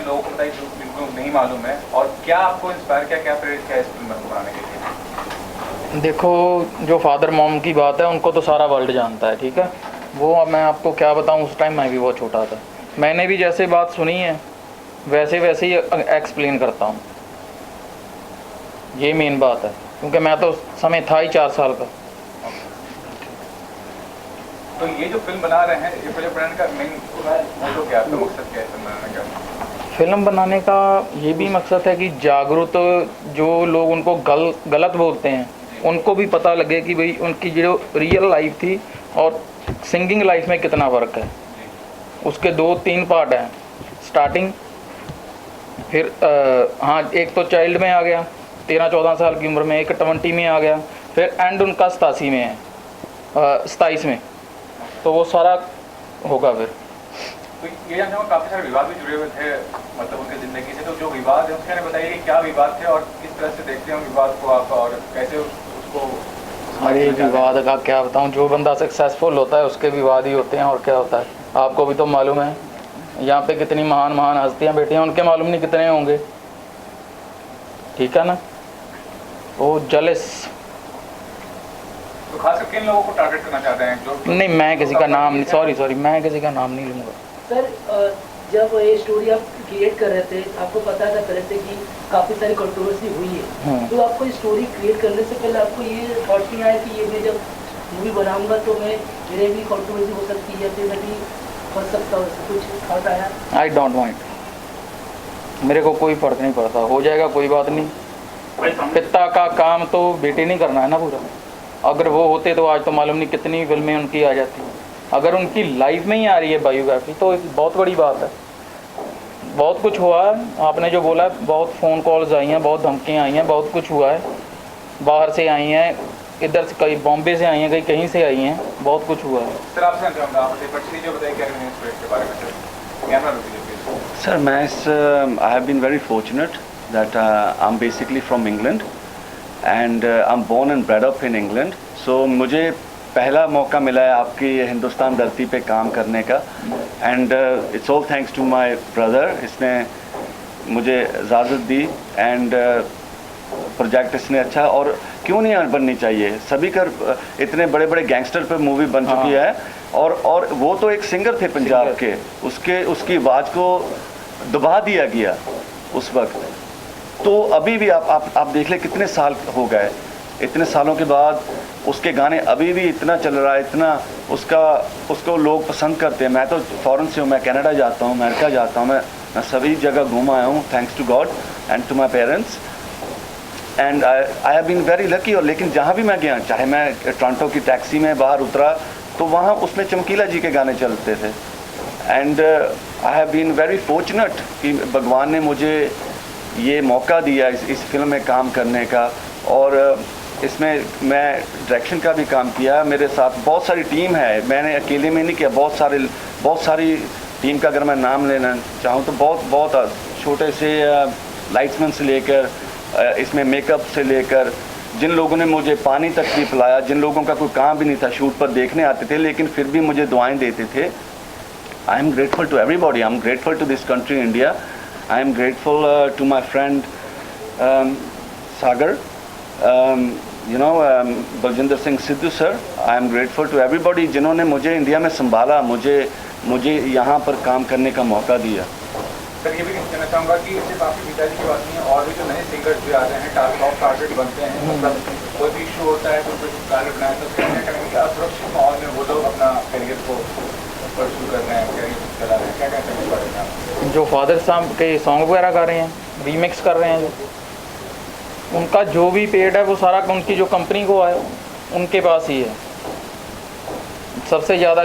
लोगों को बताइए जो जिनको नहीं मालूम है, और क्या आपको इंस्पायर किया, क्या प्रेरित किया इस फिल्म को बनाने के लिए? देखो, जो फादर मॉम की बात है उनको तो सारा वर्ल्ड जानता है, ठीक है। वो अब मैं आपको क्या बताऊं, उस टाइम मैं भी बहुत छोटा था, मैंने भी जैसे बात सुनी है वैसे वैसे ही एक्सप्लेन करता हूँ। ये मेन बात है, क्योंकि मैं तो समय था ही 4 साल का। तो ये जो फिल्म बना रहे हैं, ये फिल्म बनाने का मेन मोटो क्या है, मकसद क्या है फिल्म बनाने का? फिल्म बनाने का ये भी मकसद है कि जागरूक जो लोग उनको गलत बोलते हैं उनको भी पता लगे कि भाई उनकी जो रियल लाइफ थी और सिंगिंग लाइफ में कितना फ़र्क है। उसके 2-3 पार्ट हैं, स्टार्टिंग, फिर हाँ एक तो चाइल्ड में आ गया 13-14 साल की उम्र में, एक 20 में आ गया, फिर एंड उनका 87 में है, 27 में, तो वो सारा होगा फिर। तो ये जानना चाहूँगा, काफ़ी सारे विवाद भी जुड़े हुए थे मतलब उनकी ज़िंदगी से, तो जो विवाद है उसके बारे में बताइए कि क्या विवाद थे और किस तरह से देखते हैं विवाद को आप, और कैसे उसको? अरे विवाद का क्या बताऊँ, जो बंदा सक्सेसफुल होता है उसके विवाद ही होते हैं, और क्या होता है। आपको भी तो मालूम है यहाँ पे कितनी महान महान हस्तियाँ बैठी हैं, उनके मालूम नहीं कितने होंगे, ठीक है ना। वो जलेस। तो खासकर किन लोगों को टारगेट करना चाहते हैं जो? नहीं, मैं किसी का नाम नहीं, सॉरी मैं किसी का नाम नहीं लूँगा। सर, जब ये स्टोरी आप क्रिएट कर रहे थे, आपको पता था पहले से कि काफ़ी सारी कंट्रोवर्सी हुई है, तो आपको स्टोरी क्रिएट करने से पहले आपको ये थॉट नहीं आया कि ये मैं जब मूवी बनाऊंगा तो मैं मेरे भी कंट्रोवर्सी हो सकती है, फिर मैं भी फंस सकता हूँ, कुछ थॉट आया? आई डोंट माइंड, मेरे को कोई फ़र्क नहीं पड़ता, हो जाएगा, कोई बात नहीं। पिता का काम तो बेटे नहीं करना है ना पूरा। अगर वो होते तो आज तो मालूम नहीं कितनी फिल्में उनकी आ जाती। अगर उनकी लाइफ में ही आ रही है बायोग्राफी तो एक बहुत बड़ी बात है। बहुत कुछ हुआ है, आपने जो बोला, बहुत फ़ोन कॉल्स आई हैं, बहुत धमकियाँ आई हैं, बहुत कुछ हुआ है, बाहर से आई हैं, इधर से कई बॉम्बे से आई हैं, कहीं से आई हैं, बहुत कुछ हुआ है। सर आपसे चाहूँगा, आप जो बताइए क्या के बारे में कैमरा रुकिए। Sir, I have been very fortunate that I'm basically from England and I'm born and bred up in England. So मुझे पहला मौका मिला है आपकी हिंदुस्तान धरती पे काम करने का, and it's all thanks to my brother. इसने मुझे इजाज़त दी and प्रोजेक्ट इसने अच्छा, और क्यों नहीं बननी चाहिए, सभी कर इतने बड़े बड़े गैंगस्टर पे मूवी बन चुकी है, और वो तो एक सिंगर थे पंजाब के, उसकी आवाज़ को दबा दिया गया उस वक्त। तो अभी भी आप देख ले कितने साल हो गए, इतने सालों के बाद उसके गाने अभी भी इतना चल रहा है, इतना उसको लोग पसंद करते हैं। मैं तो फ़ॉरेन से हूँ, मैं कनाडा जाता हूँ, अमेरिका जाता हूँ, मैं सभी जगह घूम आया हूँ, thanks to God and to my parents, and I have been very lucky. और लेकिन जहाँ भी मैं गया, चाहे मैं टोरंटो की टैक्सी में बाहर उतरा तो वहाँ उसमें चमकीला जी के गाने चलते थे, and I have been very fortunate कि भगवान ने मुझे ये मौका दिया इस फिल्म में काम करने का, और इसमें मैं डायरेक्शन का भी काम किया। मेरे साथ बहुत सारी टीम है, मैंने अकेले में नहीं किया, बहुत सारी टीम का अगर मैं नाम लेना चाहूँ तो बहुत छोटे से लाइट्समैन से लेकर इसमें मेकअप से लेकर, जिन लोगों ने मुझे पानी तक भी पिलाया, जिन लोगों का कोई काम भी नहीं था, शूट पर देखने आते थे लेकिन फिर भी मुझे दुआएं देते थे। I am grateful to everybody, I am grateful to this country India, I am grateful to my friend Sagar, Baljinder Singh Sidhu sir. I am grateful to everybody जिन्होंने मुझे इंडिया में संभाला, मुझे यहाँ पर काम करने का मौका दिया। सर ये भी कहना चाहूँगा कि सिर्फ आपके पिताजी की बात नहीं है, और भी जो नए सिंगर्स भी आ रहे हैं, टारगेट बनते हैं, मतलब कोई भी इशू होता है, कोई गाने बनाए तो कहना करेंगे कि असुरक्षित माहौल में वो लोग अपना करियर को परस्यू कर रहे हैं, करियर चला रहे हैं, क्या कहते हैं इस बारे में आप? जो फादर साहब के सॉन्ग वगैरह गा रहे हैं, रीमिक्स कर रहे हैं, जो उनका जो भी पेड है वो सारा उनकी जो कंपनी को आए उनके पास ही है। सबसे ज़्यादा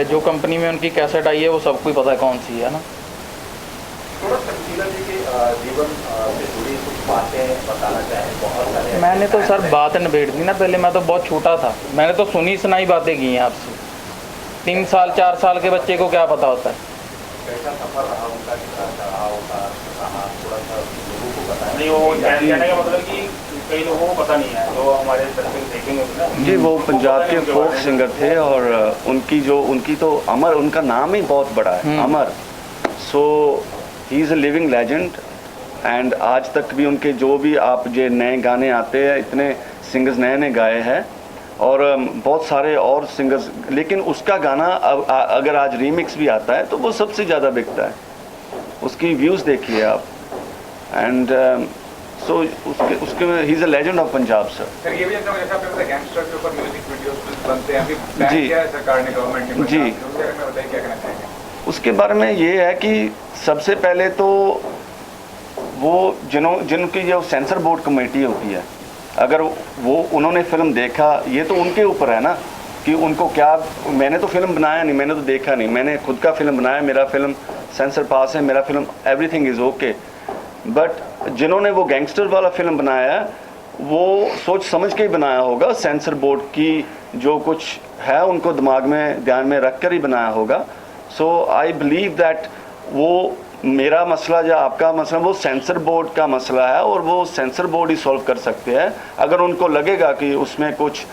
जो कंपनी में उनकी कैसेट आई है वो सबको ही पता है कौन सी है ना। थोड़ा चमकीला जी के जीवन से जुड़ी कुछ बातें बताना चाहें? बहुत सारे मैंने तो सर बात निबेड़ दी ना पहले, मैं तो बहुत छोटा था, मैंने तो सुनी सुनाई बातें की हैं आपसे। 3 साल 4 साल के बच्चे को क्या पता होता है? कैसा सफर रहा उनका, रहा होगा थोड़ा सा लोगों को पता नहीं, वो कहने का मतलब कि कई लोगों को पता नहीं है, जो हमारे दर्शक देखेंगे ना। जी, वो पंजाब के फोक सिंगर थे, और उनकी तो अमर, उनका नाम ही बहुत बड़ा है, Amar. So he is a living legend and आज तक भी उनके जो भी आप जो नए गाने आते हैं, इतने सिंगर्स नए नए गाए हैं और बहुत सारे और सिंगर्स, लेकिन उसका गाना अगर आज रीमिक्स भी आता है तो वो सबसे ज़्यादा बिकता है। उसकी व्यूज़ देखिए आप एंड सो उसके ही is a legend of Punjab sir. ये भी जैसे आपने बताया गैंगस्टर के ऊपर म्यूजिक वीडियोस बनते हैं, अभी बैन जी। किया है सरकार ने, गवर्नमेंट ने। जी। उसके बारे में बताइए, क्या कहना चाहेंगे? उसके बारे में ये है कि सबसे पहले तो वो जिनकी जो सेंसर बोर्ड कमेटी होती है, अगर वो उन्होंने फिल्म देखा, ये तो उनके ऊपर है ना कि उनको क्या, मैंने तो फिल्म बनाया नहीं, मैंने तो देखा नहीं, मैंने खुद का फिल्म बनाया, मेरा फिल्म सेंसर पास है, मेरा film everything is okay. But जिन्होंने वो गैंगस्टर वाला फिल्म बनाया है, वो सोच समझ के ही बनाया होगा, सेंसर बोर्ड की जो कुछ है उनको दिमाग में ध्यान में रख कर ही बनाया होगा। सो आई बिलीव दैट वो मेरा मसला या आपका मसला वो सेंसर बोर्ड का मसला है और वो सेंसर बोर्ड ही सॉल्व कर सकते हैं। अगर उनको लगेगा कि उसमें कुछ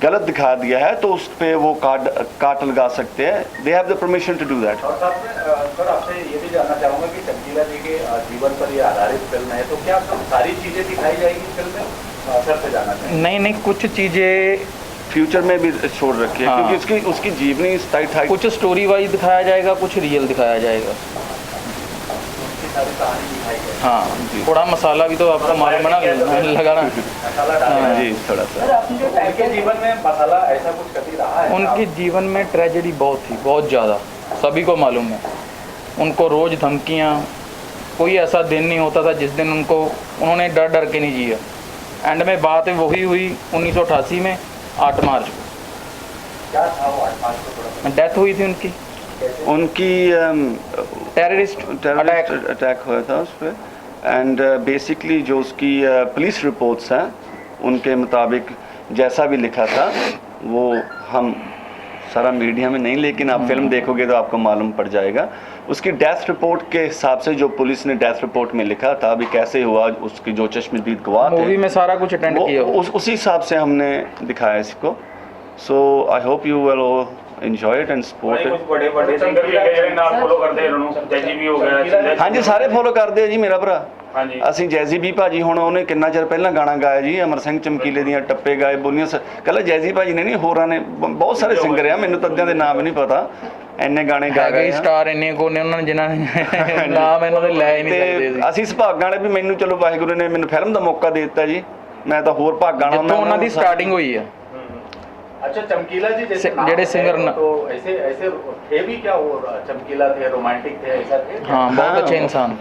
गलत दिखा दिया है तो उस पर वो काट लगा सकते हैं। They have the permission to do that. और साथ में सर आपसे ये भी जानना चाहूँगा कि चमकीला जी के जीवन पर ये आधारित फिल्म है, तो क्या सब सारी चीज़ें दिखाई जाएगी फिल्म में? सर से जानना चाहिए। नहीं, कुछ चीज़ें फ्यूचर में भी छोड़ रखी है, हाँ। क्योंकि उसकी जीवनी टाइट कुछ स्टोरी वाइज दिखाया जाएगा, कुछ रियल दिखाया जाएगा। सारी कहानी दिखाई जाएगी। हाँ, थोड़ा मसाला भी तो आपको मालूम है ना लगाना। मसाला डाला हाँ। जी थोड़ा सर सा। आपने जो उनके टाइटल जीवन में मसाला ऐसा कुछ कभी रहा है? उनके जीवन में ट्रेजेडी बहुत थी, बहुत ज़्यादा, सभी को मालूम है। उनको रोज़ धमकियाँ, कोई ऐसा दिन नहीं होता था जिस दिन उन्होंने डर डर के नहीं जिया। एंड में बात वही हुई 1988 में 8 मार्च को क्या था वो 8 मार्च को? थोड़ा डेथ हुई थी उनकी, उनकी टेररिस्ट अटैक हुआ था उस पर एंड बेसिकली जो उसकी पुलिस रिपोर्ट्स हैं उनके मुताबिक जैसा भी लिखा था वो हम सारा मीडिया में नहीं, लेकिन आप फिल्म देखोगे तो आपको मालूम पड़ जाएगा। उसकी डेथ रिपोर्ट के हिसाब से जो पुलिस ने डेथ रिपोर्ट में लिखा था, अभी कैसे हुआ, उसकी जो चश्मदीद गवाह थे, मूवी में सारा कुछ अटेंड वो किया। उसी हिसाब से हमने दिखाया इसको। So I hope you will enjoy it and support कुछ it। बड़े बड़े सिंगर भी है ਜਿਹੜੇ ਨਾਲ ਫੋਲੋ ਕਰਦੇ ਇਹਨਾਂ ਨੂੰ, ਜੈਜੀ ਵੀ ਹੋ ਗਿਆ। ਹਾਂਜੀ ਸਾਰੇ ਫੋਲੋ ਕਰਦੇ ਆ ਜੀ ਮੇਰਾ ਭਰਾ। ਹਾਂਜੀ। ਅਸੀਂ ਜੈਜ਼ੀ ਵੀ ਭਾਜੀ, ਹੁਣ ਉਹਨੇ ਕਿੰਨਾ ਚਿਰ ਪਹਿਲਾਂ ਗਾਣਾ ਗਾਇਆ ਜੀ, ਅਮਰ ਸਿੰਘ ਚਮਕੀਲੇ ਦੀਆਂ ਟੱਪੇ ਗਾਏ, ਬੋਲੀਆਂ ਕੱਲਾ ਜੈਜ਼ੀ ਭਾਜੀ ਨੇ ਨਹੀਂ, ਹੋਰਾਂ ਨੇ ਬਹੁਤ ਸਾਰੇ ਸਿੰਗਰ ਆ, ਮੈਨੂੰ ਤਾਂ ਅੱਧਿਆਂ ਦੇ ਨਾਮ ਨਹੀਂ ਪਤਾ, ਇੰਨੇ ਗਾਣੇ ਗਾ ਹੈਗੇ ਗਏ ਆ। ਸਟਾਰ ਇੰਨੇ ਕੋਨੇ ਉਹਨਾਂ ਨੇ ਜਿਨ੍ਹਾਂ ਨੇ ਨਾਮ ਇਹਨਾਂ ਦੇ ਲੈ ਹੀ ਨਹੀਂ ਸਕਦੇ ਤੇ ਸੀ। ਅਸੀਂ ਸੁਭਾਗਾਂ ਵਾਲੇ ਵੀ, ਮੈਨੂੰ ਚਲੋ ਵਾਹਿਗੁਰੂ ਨੇ ਮੈਨੂੰ ਫਿਲਮ ਦਾ ਮੌਕਾ ਦੇ ਦਿੱਤਾ ਜੀ, ਮੈਂ ਤਾਂ ਹੋਰ ਭਾਗਾਂ ਨਾਲ ਜਿੱਥੋਂ ਉਹਨਾਂ ਦੀ ਸਟਾਰਟਿੰਗ ਹੋਈ ਹੈ। अच्छा, चमकीला जी जैसे जेडे सिंगर ना, तो ऐसे ऐसे थे भी क्या वो? चमकीला थे, रोमांटिक थे, ऐसा थे? हाँ, बहुत अच्छे इंसान।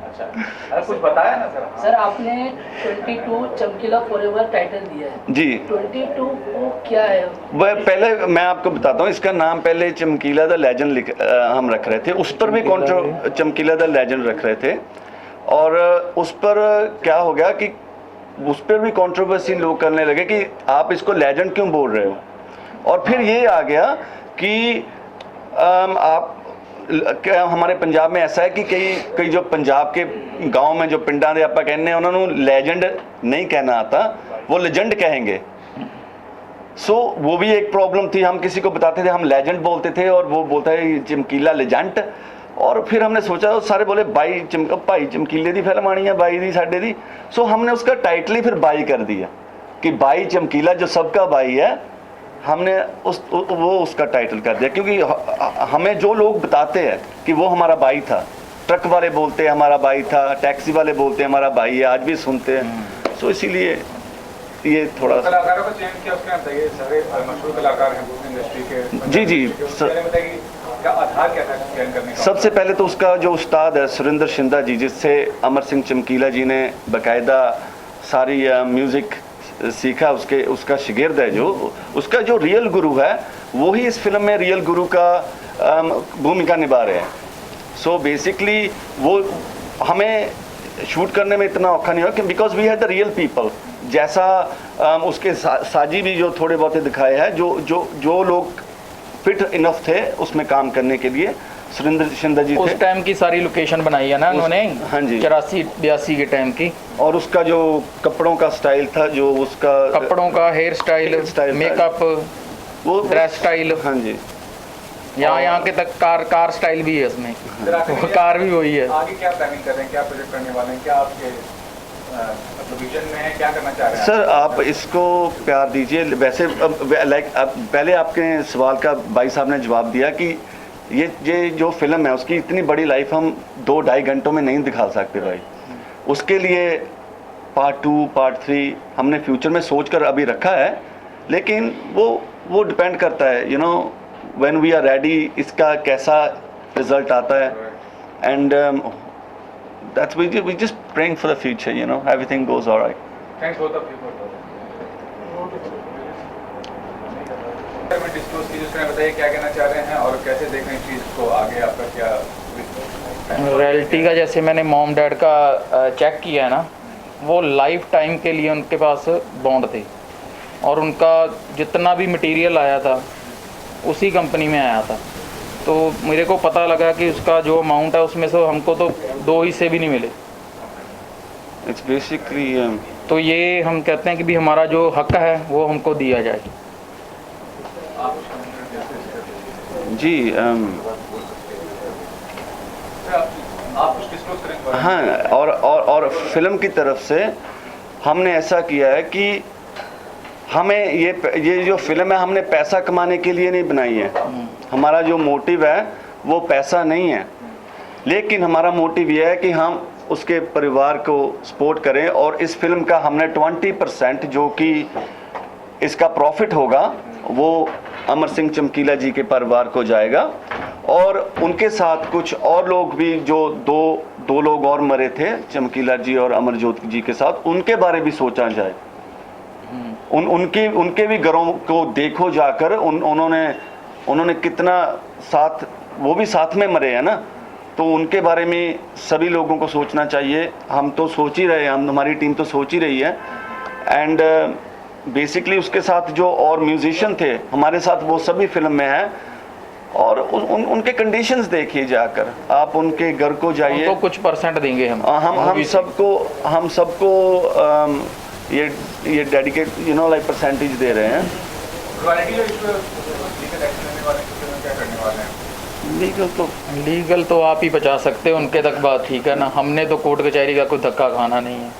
अच्छा, अरे कुछ बताया ना सर। सर आपने 22 चमकीला फॉरएवर टाइटल दिया है, जी 22 वो क्या है? वह पहले मैं आपको बताता हूँ, इसका नाम पहले चमकीला द लेजेंड हम रख रहे थे, उस पर भी चमकीला द लेजेंड रख रहे थे और उस पर क्या हो गया कि उस पर भी कंट्रोवर्सी लोग करने लगे कि आप इसको लेजेंड क्यों बोल रहे हो। और फिर ये आ गया कि आप क्या हमारे पंजाब में ऐसा है कि कई जो पंजाब के गांव में जो पिंडा दे आप कहने उन्होंने लेजेंड नहीं कहना आता, वो लेजेंड कहेंगे। सो वो भी एक प्रॉब्लम थी, हम किसी को बताते थे हम लेजेंड बोलते थे और वो बोलता है चमकीला लेजेंड। और फिर हमने सोचा, सारे बोले भाई चमकीले दी फिल्म आनी है, बाई दी साडे दी। सो हमने उसका टाइटल ही फिर बाई कर दिया कि बाई चमकीला जो सबका बाई है, हमने वो उसका टाइटल कर दिया, क्योंकि हमें जो लोग बताते हैं कि वो हमारा भाई था, ट्रक वाले बोलते हैं हमारा भाई था, टैक्सी वाले बोलते हैं हमारा भाई है, आज भी सुनते हैं। सो इसीलिए ये थोड़ा कलाकारों को चयन किया, उसके अंदर ये सारे मशहूर कलाकार हैं इंडस्ट्री के। जी जी क्या आधार क्या था चयन करने का? सबसे पहले तो उसका जो उस्ताद है सुरेंद्र शिंदा जी, जिससे अमर सिंह चमकीला जी ने बाकायदा सारी म्यूज़िक सीखा, उसका शागिर्द है, जो उसका जो रियल गुरु है वो ही इस फिल्म में रियल गुरु का भूमिका निभा रहे हैं। सो बेसिकली वो हमें शूट करने में इतना औखा नहीं हुआ कि because we had the real people, जैसा उसके साजी भी जो थोड़े बहुत दिखाए हैं, जो लोग फिट इनफ थे उसमें काम करने के लिए, सुरेंद्र शिंदा जी उस थे। टाइम की सारी लोकेशन बनाई है ना उन्होंने, हाँ जी, 84-82 के टाइम की। और उसका जो कपड़ों का स्टाइल था, जो उसका कपड़ों का हेयर स्टाइल, स्टाइल, मेकअप, वो ड्रेस स्टाइल, हाँ जी, यहाँ के तक कार स्टाइल भी है इसमें, सर, आखिर वो में कार भी वही है। आगे क्या प्लानिंग कर रहे हैं, क्या प्रोजेक्ट करने वाले हैं, क्या आपके मतलब विजन में है, क्या करना चाह रहे हैं? सर आप इसको प्यार दीजिए। वैसे लाइक पहले आपके सवाल का भाई साहब ने जवाब दिया कि ये जो फिल्म है उसकी इतनी बड़ी लाइफ हम 2-2.5 घंटों में नहीं दिखा सकते भाई। उसके लिए पार्ट 2 पार्ट 3 हमने फ्यूचर में सोच कर अभी रखा है, लेकिन वो डिपेंड करता है व्हेन वी आर रेडी इसका कैसा रिजल्ट आता है। And that's we just praying for the future, everything goes all right. Thanks both of you for disclose की जिसने बताइए क्या कहना चाह रहे हैं और कैसे देख रहे हैं चीज़ को आगे, आपका क्या रॉयल्टी का जैसे मैंने मॉम डैड का चेक किया है ना, वो लाइफ टाइम के लिए उनके पास बॉन्ड थे और उनका जितना भी मटेरियल आया था उसी कंपनी में आया था। तो मेरे को पता लगा कि उसका जो अमाउंट है उसमें से हमको तो 2 हिस्से भी नहीं मिले। It's basically तो ये हम कहते हैं कि भी हमारा जो हक है वो हमको दिया जाए। जी आप कुछ डिस्क्लोज करेंगे? हाँ, और फिल्म की तरफ से हमने ऐसा किया है कि हमें ये जो फिल्म है हमने पैसा कमाने के लिए नहीं बनाई है। हमारा जो मोटिव है वो पैसा नहीं है, लेकिन हमारा मोटिव ये है कि हम उसके परिवार को सपोर्ट करें और इस फिल्म का हमने 20% जो कि इसका प्रॉफिट होगा वो अमर सिंह चमकीला जी के परिवार को जाएगा। और उनके साथ कुछ और लोग भी जो दो लोग और मरे थे चमकीला जी और अमरजोत जी के साथ, उनके बारे भी सोचा जाए। उनके भी घरों को देखो जाकर, उन्होंने कितना साथ, वो भी साथ में मरे हैं ना, तो उनके बारे में सभी लोगों को सोचना चाहिए। हम तो सोच ही रहे हैं, हमारी टीम तो सोच ही रही है। एंड बेसिकली उसके साथ जो और म्यूजिशियन थे हमारे साथ वो सभी फिल्म में हैं और उनके कंडीशंस देखिए जाकर, आप उनके घर को जाइए तो कुछ परसेंट देंगे हम सबको ये डेडिकेट लाइक परसेंटेज दे रहे हैं। लीगल तो आप ही बचा सकते हो, उनके तक बात ठीक है ना। हमने तो कोर्ट कचहरी का कोई धक्का खाना नहीं है।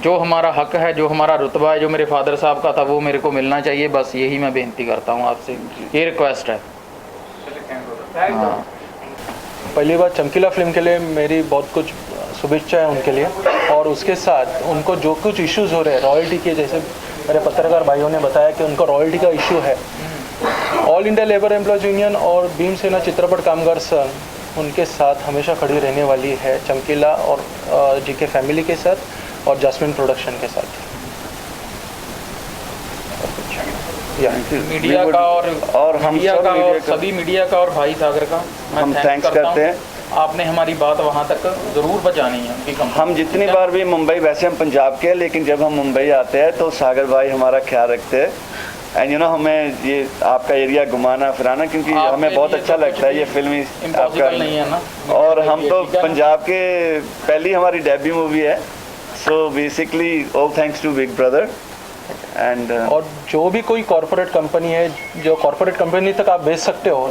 जो हमारा हक है, जो हमारा रुतबा है, जो मेरे फादर साहब का था, वो मेरे को मिलना चाहिए। बस यही मैं बेनती करता हूँ आपसे, ये रिक्वेस्ट है। हाँ। पहली बार चमकीला फिल्म के लिए मेरी बहुत कुछ शुभेच्छा है उनके लिए, और उसके साथ उनको जो कुछ इश्यूज हो रहे हैं रॉयल्टी के, जैसे मेरे पत्रकार भाइयों ने बताया कि उनको रॉयल्टी का इशू है, all India labour employees union और भीमसेना चित्रपट कामगार संघ उनके साथ हमेशा खड़ी रहने वाली है, चमकीला और जी के फैमिली के साथ और जैस्मिन प्रोडक्शन के साथ। मीडिया का और हम सभी मीडिया का और भाई सागर का हम थैंक्स करते हैं। आपने हमारी बात वहाँ तक ज़रूर पहुँचानी है। हम जितनी बार भी मुंबई, वैसे हम पंजाब के हैं, लेकिन जब हम मुंबई आते हैं तो सागर भाई हमारा ख्याल रखते हैं। एंड हमें ये आपका एरिया घुमाना फिराना, क्योंकि हमें बहुत अच्छा लगता है ये फिल्म आपका नहीं है ना। और हम तो पंजाब के पहली हमारी डेब्यू मूवी है, so basically all thanks to big brother. And और जो भी कोई कॉर्पोरेट कंपनी है, जो कॉर्पोरेट कंपनी तक आप भेज सकते हो,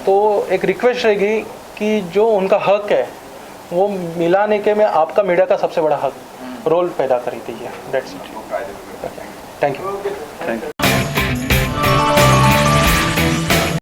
तो एक रिक्वेस्ट रहेगी कि जो उनका हक है वो मिलाने के में आपका मीडिया का सबसे बड़ा हक रोल पैदा कर दीजिए। That's it. Thank you.